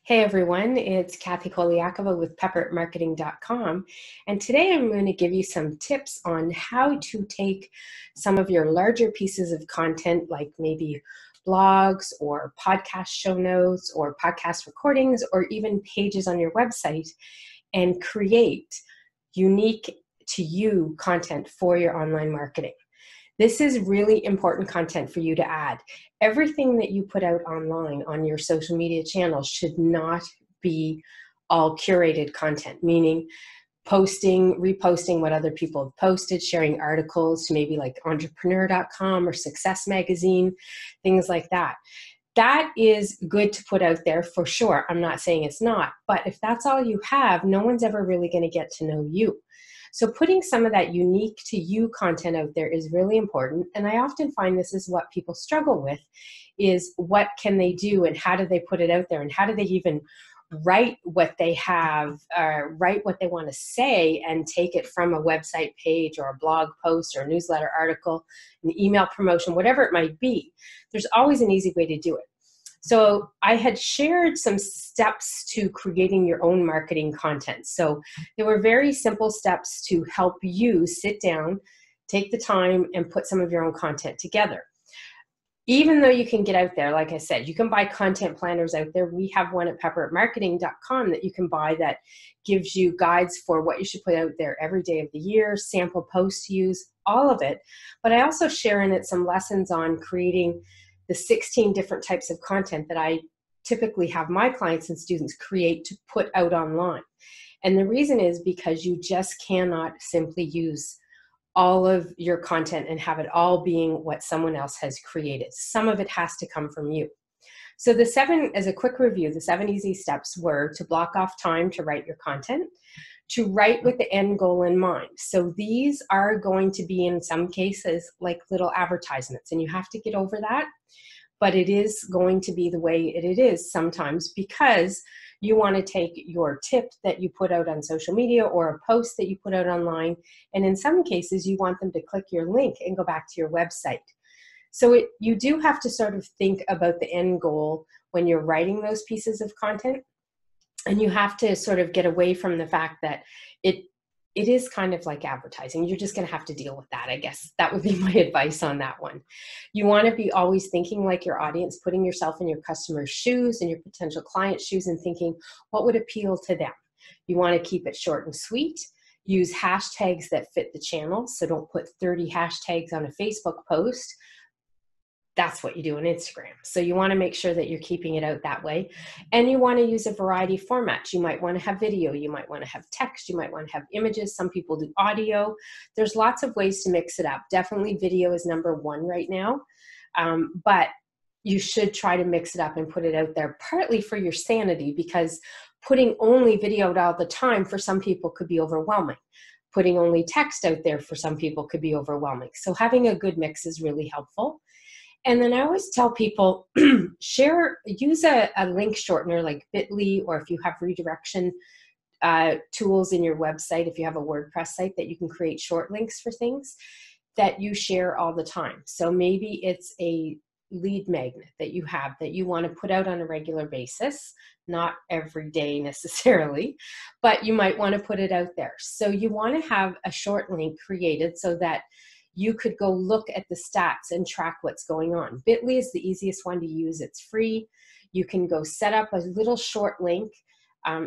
Hey everyone, it's Kathy Koliakova with peppermarketing.com, and today I'm going to give you some tips on how to take some of your larger pieces of content, like maybe blogs or podcast show notes or podcast recordings or even pages on your website, and create unique to you content for your online marketing. This is really important content for you to add. Everything that you put out online on your social media channels should not be all curated content, meaning posting, reposting what other people have posted, sharing articles to maybe like entrepreneur.com or Success Magazine, things like that. That is good to put out there for sure. I'm not saying it's not, but if that's all you have, no one's ever really going to get to know you. So putting some of that unique to you content out there is really important. And I often find this is what people struggle with, is what can they do and how do they put it out there and how do they even write what they have, write what they want to say and take it from a website page or a blog post or a newsletter article, an email promotion, whatever it might be. There's always an easy way to do it. So I had shared some steps to creating your own marketing content. So there were very simple steps to help you sit down, take the time, and put some of your own content together. Even though you can get out there, like I said, you can buy content planners out there. We have one at peppermarketing.com that you can buy that gives you guides for what you should put out there every day of the year, sample posts to use, all of it. But I also share in it some lessons on creating the 16 different types of content that I typically have my clients and students create to put out online. And the reason is because you just cannot simply use all of your content and have it all being what someone else has created. Some of it has to come from you. So as a quick review, the 7 easy steps were to block off time to write your content, to write with the end goal in mind. So these are going to be, in some cases, like little advertisements, and you have to get over that. But it is going to be the way it is sometimes, because you want to take your tip that you put out on social media or a post that you put out online, and in some cases you want them to click your link and go back to your website. So you do have to sort of think about the end goal when you're writing those pieces of content, and you have to sort of get away from the fact that it is kind of like advertising. You're just going to have to deal with that. I guess that would be my advice on that one. You want to be always thinking like your audience, putting yourself in your customer's shoes and your potential client's shoes and thinking, what would appeal to them? You want to keep it short and sweet. Use hashtags that fit the channel. So don't put 30 hashtags on a Facebook post. That's what you do on Instagram. So you want to make sure that you're keeping it out that way. And you want to use a variety of formats. You might want to have video. You might want to have text. You might want to have images. Some people do audio. There's lots of ways to mix it up. Definitely video is number one right now. But you should try to mix it up and put it out there, partly for your sanity, because putting only video out all the time for some people could be overwhelming. Putting only text out there for some people could be overwhelming. So having a good mix is really helpful. And then I always tell people, use a link shortener like Bitly, or if you have redirection tools in your website, if you have a WordPress site that you can create short links for things that you share all the time. So maybe it's a lead magnet that you have that you want to put out on a regular basis, not every day necessarily, but you might want to put it out there. So you want to have a short link created so that you could go look at the stats and track what's going on. Bitly is the easiest one to use. It's free. You can go set up a little short link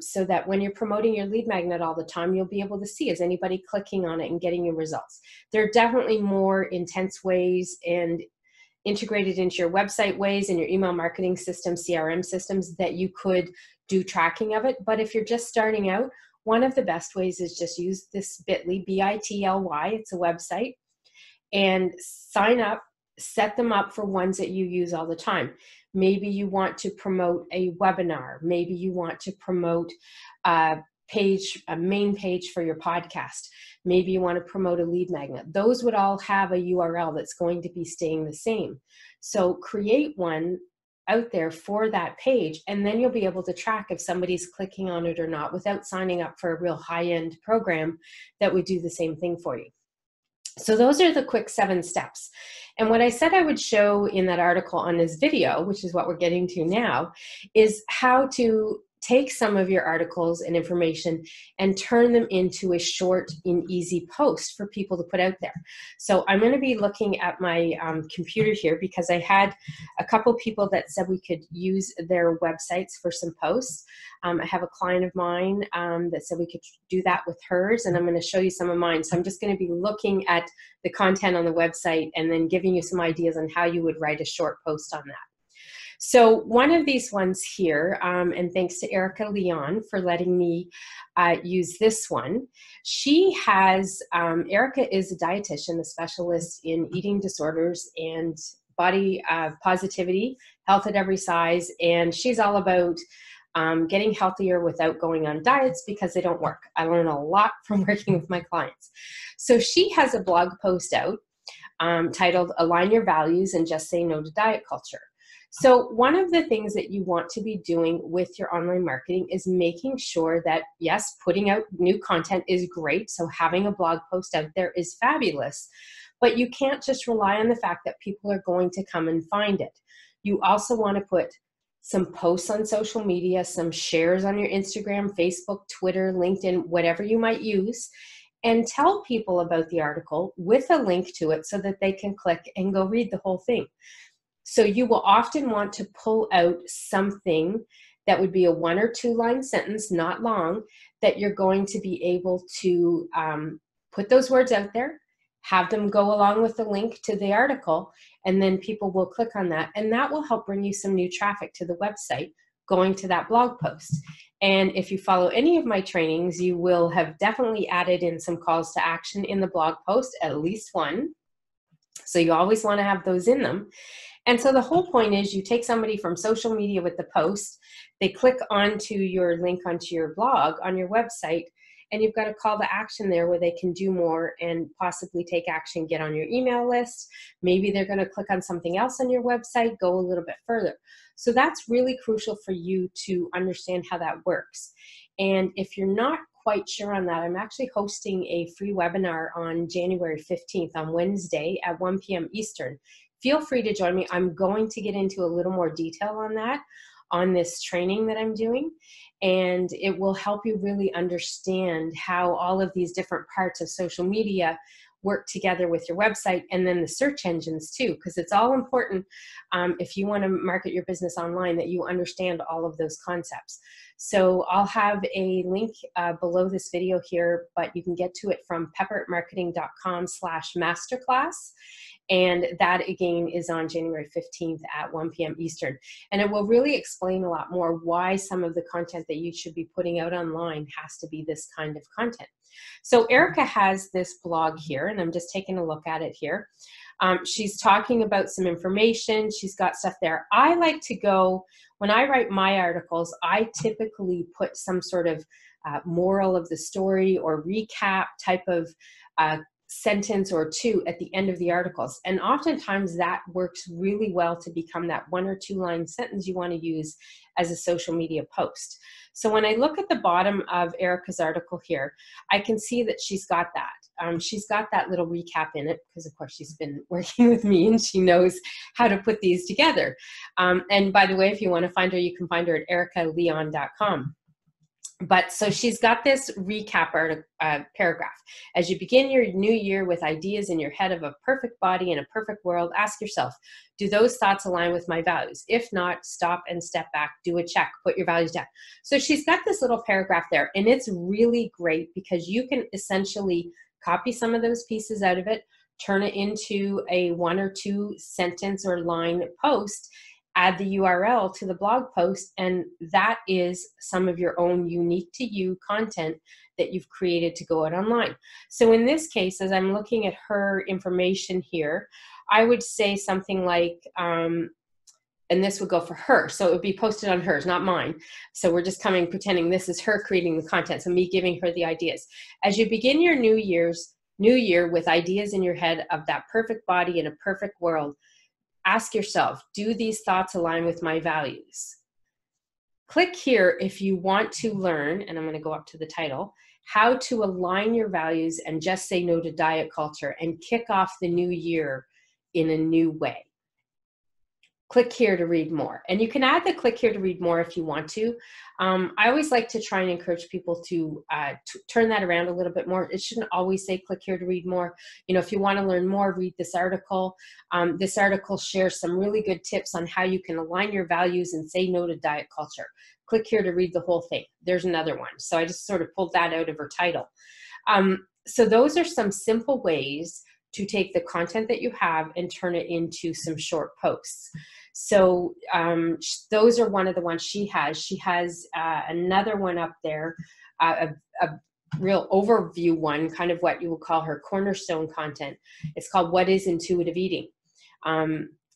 so that when you're promoting your lead magnet all the time, you'll be able to see, is anybody clicking on it and getting your results? There are definitely more intense ways and integrated into your website ways and your email marketing systems, CRM systems, that you could do tracking of it. But if you're just starting out, one of the best ways is just use this Bitly, B-I-T-L-Y. It's a website. And sign up, set them up for ones that you use all the time. Maybe you want to promote a webinar. Maybe you want to promote a main page for your podcast. Maybe you want to promote a lead magnet. Those would all have a URL that's going to be staying the same. So create one out there for that page, and then you'll be able to track if somebody's clicking on it or not without signing up for a real high-end program that would do the same thing for you. So those are the quick 7 steps. And what I said I would show in that article on this video, which is what we're getting to now, is how to take some of your articles and information and turn them into a short and easy post for people to put out there. So I'm going to be looking at my computer here because I had a couple people that said we could use their websites for some posts. I have a client of mine that said we could do that with hers, and I'm going to show you some of mine. So I'm just going to be looking at the content on the website and then giving you some ideas on how you would write a short post on that. So one of these ones here, and thanks to Erica Leon for letting me use this one. She has, Erica is a dietitian, a specialist in eating disorders and body positivity, health at every size, and she's all about getting healthier without going on diets because they don't work. I learn a lot from working with my clients. So she has a blog post out titled Align Your Values and Just Say No to Diet Culture. So one of the things that you want to be doing with your online marketing is making sure that, yes, putting out new content is great. So having a blog post out there is fabulous, but you can't just rely on the fact that people are going to come and find it. You also want to put some posts on social media, some shares on your Instagram, Facebook, Twitter, LinkedIn, whatever you might use, and tell people about the article with a link to it so that they can click and go read the whole thing. So you will often want to pull out something that would be a 1 or 2 line sentence, not long, that you're going to be able to put those words out there, have them go along with the link to the article, and then people will click on that. And that will help bring you some new traffic to the website going to that blog post. And if you follow any of my trainings, you will have definitely added in some calls to action in the blog post, at least one. So you always want to have those in them. And so the whole point is you take somebody from social media with the post, they click onto your link onto your blog on your website, and you've got a call to action there where they can do more and possibly take action, get on your email list. Maybe they're going to click on something else on your website, go a little bit further. So that's really crucial for you to understand how that works. And if you're not quite sure on that, I'm actually hosting a free webinar on January 15th on Wednesday at 1 p.m. Eastern. Feel free to join me. I'm going to get into a little more detail on that, on this training that I'm doing, and it will help you really understand how all of these different parts of social media work together with your website, and then the search engines too, because it's all important if you want to market your business online that you understand all of those concepts. So I'll have a link below this video here, but you can get to it from pepperitmarketing.com/masterclass. And that again is on January 15th at 1 p.m. Eastern. And it will really explain a lot more why some of the content that you should be putting out online has to be this kind of content. So Erica has this blog here, and I'm just taking a look at it here. She's talking about some information. She's got stuff there. I like to go, when I write my articles, I typically put some sort of moral of the story or recap type of sentence or two at the end of the articles. And oftentimes that works really well to become that 1 or 2 line sentence you want to use as a social media post. So when I look at the bottom of Erica's article here, I can see that she's got that. She's got that little recap in it because of course she's been working with me and she knows how to put these together. And by the way, if you want to find her, you can find her at ericaleon.com. But so she's got this recap paragraph. As you begin your new year with ideas in your head of a perfect body and a perfect world, ask yourself, do those thoughts align with my values? If not, stop and step back, do a check, put your values down. So she's got this little paragraph there, and it's really great because you can essentially copy some of those pieces out of it, turn it into a 1 or 2 sentence or line post, add the URL to the blog post, and that is some of your own unique to you content that you've created to go out online. So in this case, as I'm looking at her information here, I would say something like, and this would go for her, so it would be posted on hers, not mine. So we're just pretending this is her creating the content, so me giving her the ideas. As you begin your new year with ideas in your head of that perfect body in a perfect world, ask yourself, do these thoughts align with my values? Click here if you want to learn, and I'm going to go up to the title, how to align your values and just say no to diet culture and kick off the new year in a new way. Click here to read more. And you can add the click here to read more if you want to. I always like to try and encourage people to turn that around a little bit more. It shouldn't always say click here to read more. You know, if you want to learn more, read this article. This article shares some really good tips on how you can align your values and say no to diet culture. Click here to read the whole thing. There's another one. So I just sort of pulled that out of her title. So those are some simple ways to take the content that you have and turn it into some short posts. So those are one of the ones she has. She has another one up there, a real overview one, kind of what you would call her cornerstone content. It's called What is Intuitive Eating?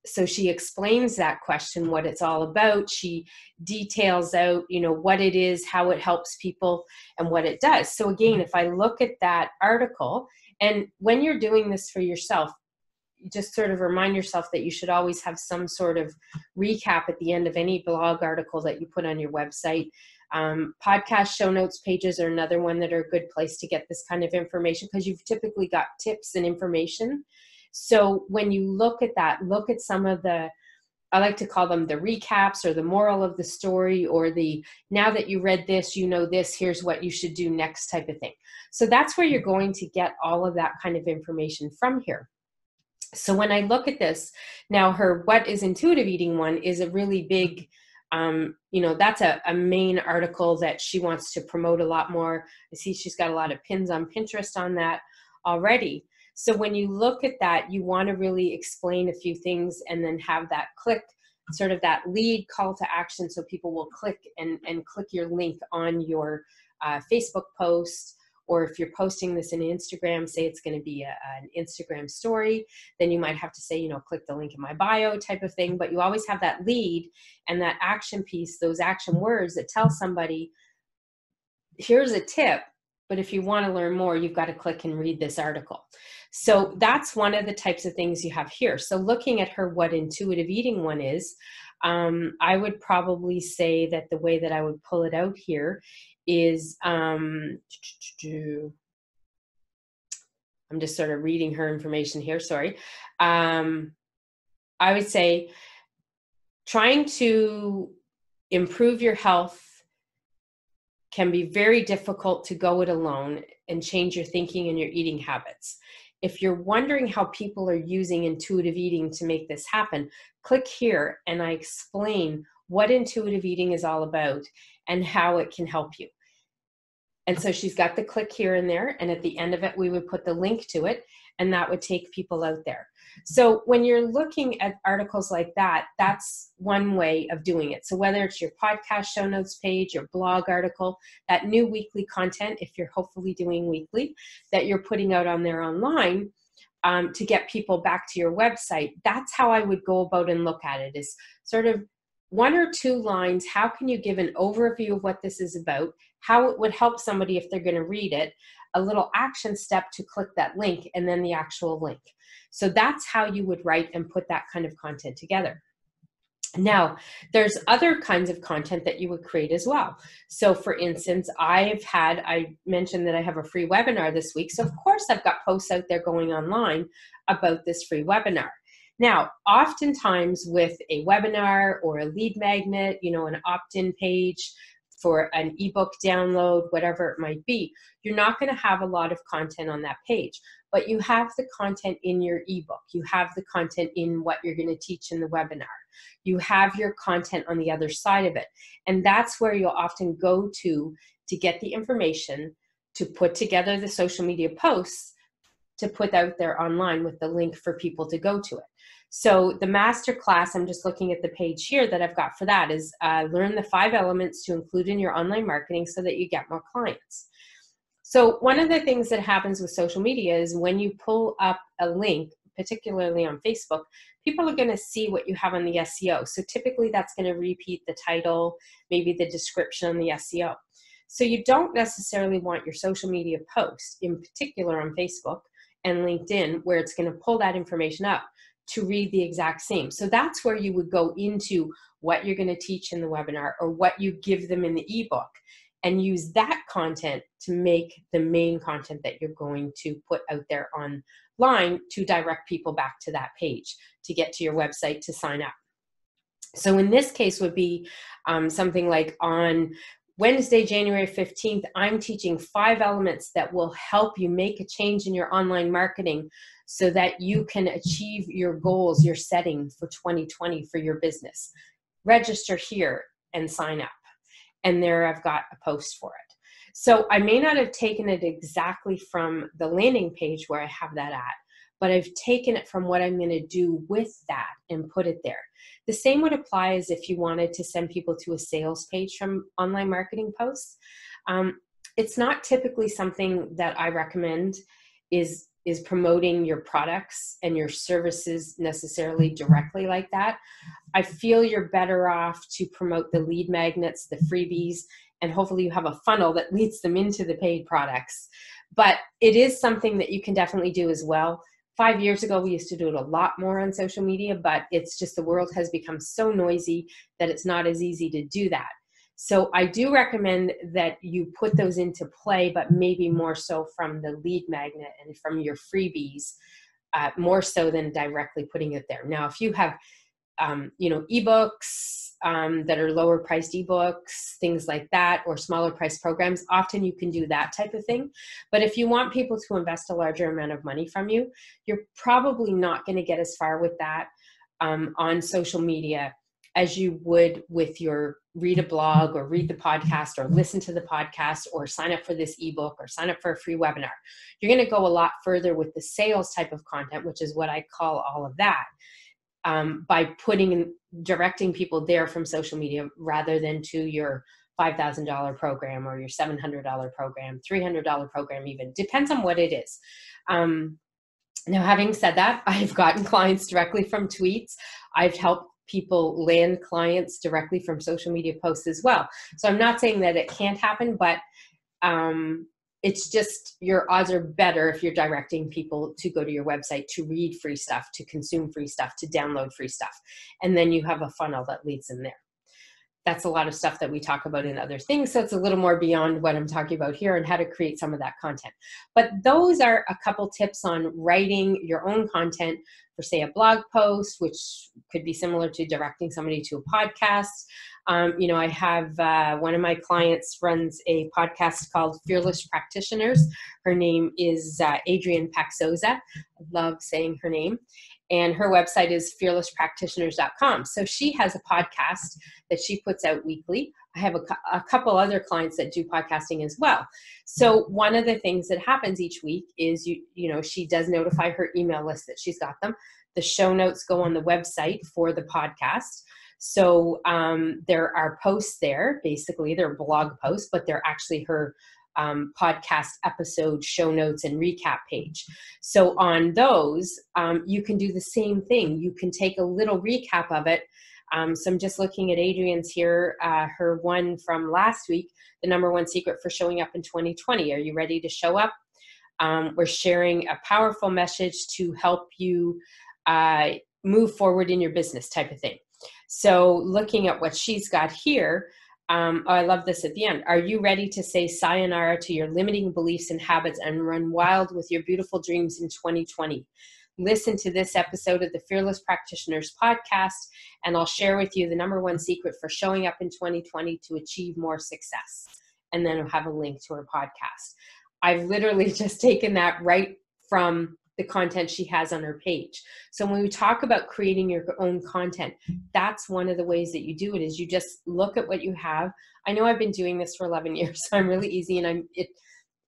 So she explains that question, what it's all about. She details out, you know, what it is, how it helps people, and what it does. So again, if I look at that article, and when you're doing this for yourself, you just sort of remind yourself that you should always have some sort of recap at the end of any blog article that you put on your website. Podcast show notes pages are another one that are a good place to get this kind of information, because you've typically got tips and information. So when you look at that, look at some of the, I like to call them the recaps or the moral of the story, or the, now that you read this, you know this, here's what you should do next type of thing. So that's where you're going to get all of that kind of information from here. So when I look at this, now her What is Intuitive Eating one is a really big, you know, that's a main article that she wants to promote a lot more. I see she's got a lot of pins on Pinterest on that already. So when you look at that, you want to really explain a few things and then have that click, sort of that lead call to action, so people will click and click your link on your Facebook post. Or if you're posting this in Instagram, say it's going to be an Instagram story, then you might have to say, you know, click the link in my bio type of thing. But you always have that lead and that action piece, those action words that tell somebody, here's a tip, but if you want to learn more, you've got to click and read this article. So that's one of the types of things you have here. So looking at her What Intuitive Eating one is, I would probably say that the way that I would pull it out here is, I'm just sort of reading her information here, sorry. I would say trying to improve your health can be very difficult to go it alone and change your thinking and your eating habits. If you're wondering how people are using intuitive eating to make this happen, click here and I explain what intuitive eating is all about and how it can help you. And so she's got the click here and there, and at the end of it, we would put the link to it, and that would take people out there. So when you're looking at articles like that, that's one way of doing it. So whether it's your podcast show notes page, your blog article, that new weekly content, if you're hopefully doing weekly, that you're putting out on there online to get people back to your website, that's how I would go about and look at it, is sort of one or two lines. How can you give an overview of what this is about, how it would help somebody if they're going to read it, a little action step to click that link, and then the actual link. So that's how you would write and put that kind of content together. Now, there's other kinds of content that you would create as well. So for instance, I mentioned that I have a free webinar this week. So of course I've got posts out there going online about this free webinar. Now, oftentimes with a webinar or a lead magnet, you know, an opt-in page for an ebook download, whatever it might be, you're not going to have a lot of content on that page, but you have the content in your ebook. You have the content in what you're going to teach in the webinar. You have your content on the other side of it. And that's where you'll often go to get the information, to put together the social media posts, to put out there online with the link for people to go to it. So the masterclass, I'm just looking at the page here that I've got for that, is learn the 5 elements to include in your online marketing so that you get more clients. So one of the things that happens with social media is when you pull up a link, particularly on Facebook, people are going to see what you have on the SEO. So typically that's going to repeat the title, maybe the description on the SEO. So you don't necessarily want your social media post, in particular on Facebook and LinkedIn, where it's going to pull that information up, to read the exact same. So that's where you would go into what you're going to teach in the webinar or what you give them in the ebook, and use that content to make the main content that you're going to put out there online to direct people back to that page, to get to your website to sign up. So in this case would be something like, on Wednesday, January 15th, I'm teaching 5 elements that will help you make a change in your online marketing so that you can achieve your goals you're setting for 2020 for your business. Register here and sign up. And there I've got a post for it. So I may not have taken it exactly from the landing page where I have that at, but I've taken it from what I'm going to do with that and put it there. The same would apply as if you wanted to send people to a sales page from online marketing posts. It's not typically something that I recommend is promoting your products and your services necessarily directly like that. I feel you're better off to promote the lead magnets, the freebies, and hopefully you have a funnel that leads them into the paid products. But it is something that you can definitely do as well. 5 years ago, we used to do it a lot more on social media, but it's just the world has become so noisy that it's not as easy to do that. So I do recommend that you put those into play, but maybe more so from the lead magnet and from your freebies, more so than directly putting it there. Now, if you have, ebooks that are lower priced ebooks, things like that, or smaller price programs, often you can do that type of thing. But if you want people to invest a larger amount of money from you, you're probably not going to get as far with that on social media as you would with your read a blog or read the podcast or listen to the podcast or sign up for this ebook or sign up for a free webinar. You're going to go a lot further with the sales type of content, which is what I call all of that, by directing people there from social media rather than to your $5,000 program or your $700 program, $300 program even. Depends on what it is. Now, having said that, I've gotten clients directly from tweets. I've helped people land clients directly from social media posts as well. So I'm not saying that it can't happen, but it's just your odds are better if you're directing people to go to your website to read free stuff, to consume free stuff, to download free stuff. And then you have a funnel that leads them there. That's a lot of stuff that we talk about in other things. So it's a little more beyond what I'm talking about here and how to create some of that content. But those are a couple tips on writing your own content for, say, a blog post, which could be similar to directing somebody to a podcast. I have one of my clients runs a podcast called Fearless Practitioners. Her name is Adrienne Paxoza. I love saying her name. And her website is fearlesspractitioners.com. So she has a podcast that she puts out weekly. I have a couple other clients that do podcasting as well. So one of the things that happens each week is, she does notify her email list that she's got them. The show notes go on the website for the podcast. So there are posts there, basically they're blog posts, but they're actually her podcast episode show notes and recap page. So on those, you can do the same thing. You can take a little recap of it. So I'm just looking at Adrienne's here, her one from last week, the #1 secret for showing up in 2020. Are you ready to show up? We're sharing a powerful message to help you move forward in your business type of thing. So looking at what she's got here, I love this at the end. Are you ready to say sayonara to your limiting beliefs and habits and run wild with your beautiful dreams in 2020? Listen to this episode of the Fearless Practitioners podcast, and I'll share with you the #1 secret for showing up in 2020 to achieve more success. And then I'll have a link to her podcast. I've literally just taken that right from the content she has on her page. So when we talk about creating your own content, that's one of the ways that you do it, is you just look at what you have. I know I've been doing this for 11 years, so I'm really easy, and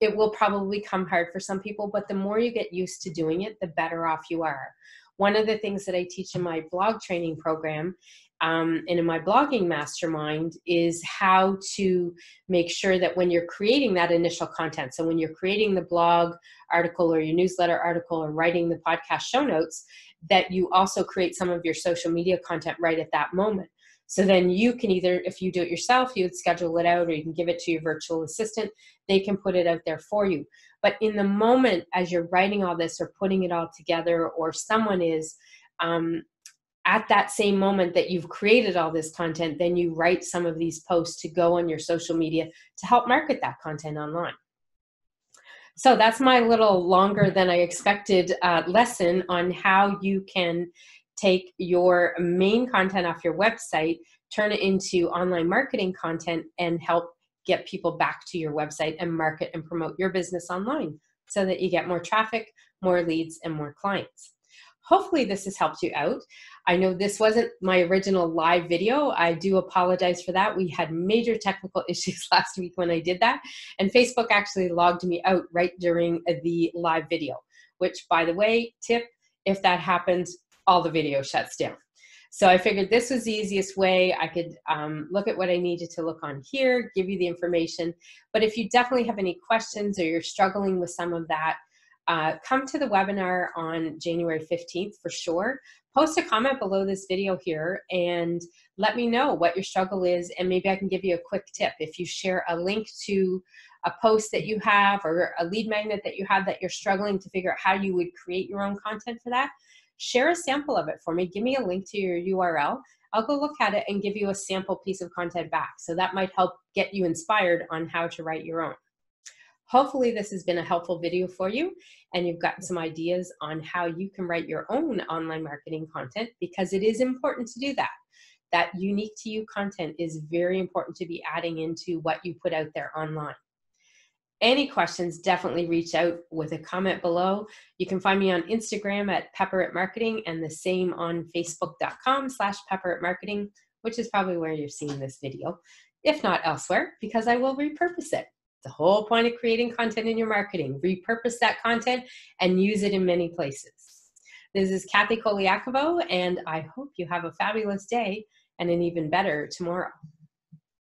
it will probably come hard for some people, but the more you get used to doing it, the better off you are. One of the things that I teach in my blog training program and in my blogging mastermind is how to make sure that when you're creating that initial content, so when you're creating the blog article or your newsletter article or writing the podcast show notes, that you also create some of your social media content right at that moment. So then you can either, if you do it yourself, you would schedule it out, or you can give it to your virtual assistant. They can put it out there for you. But in the moment, as you're writing all this or putting it all together, or someone is at that same moment that you've created all this content, then you write some of these posts to go on your social media to help market that content online. So that's my little longer than I expected lesson on how you can take your main content off your website, turn it into online marketing content, and help get people back to your website and market and promote your business online so that you get more traffic, more leads, and more clients. Hopefully this has helped you out. I know this wasn't my original live video. I do apologize for that. We had major technical issues last week when I did that, and Facebook actually logged me out right during the live video, which, by the way, tip, if that happens, all the video shuts down. So I figured this was the easiest way. I could look at what I needed to look on here, give you the information. But if you definitely have any questions or you're struggling with some of that, come to the webinar on January 15th for sure. Post a comment below this video here and let me know what your struggle is, and maybe I can give you a quick tip. If you share a link to a post that you have or a lead magnet that you have that you're struggling to figure out how you would create your own content for that, share a sample of it for me. Give me a link to your URL. I'll go look at it and give you a sample piece of content back. So that might help get you inspired on how to write your own. Hopefully this has been a helpful video for you and you've gotten some ideas on how you can write your own online marketing content, because it is important to do that. That unique to you content is very important to be adding into what you put out there online. Any questions, definitely reach out with a comment below. You can find me on Instagram at pepperitmarketing and the same on facebook.com/pepperitmarketing, which is probably where you're seeing this video, if not elsewhere, because I will repurpose it. The whole point of creating content in your marketing, repurpose that content and use it in many places. This is Kathy Koliakovo, and I hope you have a fabulous day and an even better tomorrow.